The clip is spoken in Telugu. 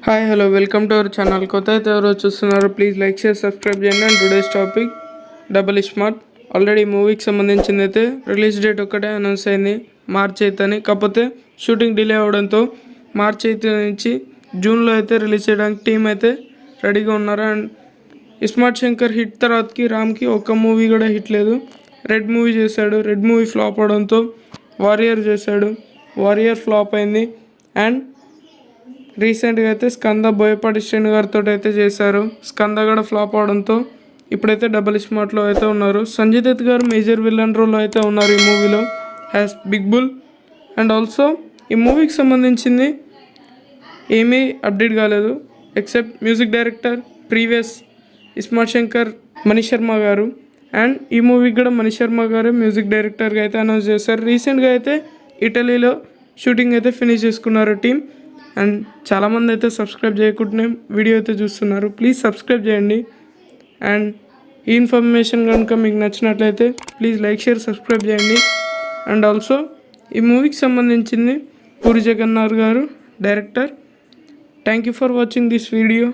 Hi hello welcome to our channel. కొత్త అయితే ఎవరో చూస్తున్నారు ప్లీజ్ లైక్ షేర్ సబ్స్క్రైబ్ చేయండి. And today's topic double smart. Already మూవీకి సంబంధించింది అయితే రిలీజ్ డేట్ ఒక్కటే అనౌన్స్ అయింది, మార్చ్ 8 అని. కాకపోతే షూటింగ్ డిలే అవడంతో మార్చ్ 8 నుంచి జూన్లో అయితే రిలీజ్ చేయడానికి టీం అయితే రెడీగా ఉన్నారు. అండ్ ఇస్మార్ట్ శంకర్ హిట్ తర్వాతకి రామ్కి ఒక్క మూవీ కూడా హిట్ లేదు. రెడ్ మూవీ చేశాడు, రెడ్ మూవీ ఫ్లాప్ అవడంతో వారియర్ చేశాడు, వారియర్ ఫ్లాప్ అయింది. అండ్ రీసెంట్గా అయితే స్కంద బోయపాటి శ్రేణు గారితో అయితే చేశారు, స్కంద కూడా ఫ్లాప్ అవడంతో ఇప్పుడైతే డబుల్ స్మార్ట్లో అయితే ఉన్నారు. సంజయ్ దత్ గారు మేజర్ విలన్ రోల్లో అయితే ఉన్నారు ఈ మూవీలో as Big Bull. And also ఈ మూవీకి సంబంధించింది ఏమీ అప్డేట్ కాలేదు except music director previous iSmart Shankar Manish Sharma garu. And ఈ మూవీకి కూడా మనీష్ శర్మ గారు మ్యూజిక్ డైరెక్టర్గా అయితే అనౌన్స్ చేశారు. రీసెంట్గా అయితే ఇటలీలో షూటింగ్ అయితే ఫినిష్ చేసుకున్నారు టీం. అండ్ చాలామంది అయితే సబ్స్క్రైబ్ చేయకుండానే వీడియో అయితే చూస్తున్నారు, ప్లీజ్ సబ్స్క్రైబ్ చేయండి. అండ్ ఈ ఇన్ఫర్మేషన్ కనుక మీకు నచ్చినట్లయితే ప్లీజ్ లైక్ షేర్ సబ్స్క్రైబ్ చేయండి. అండ్ ఆల్సో ఈ మూవీకి సంబంధించింది పూరి జగన్నాథ్ గారు director. Thank you for watching this video.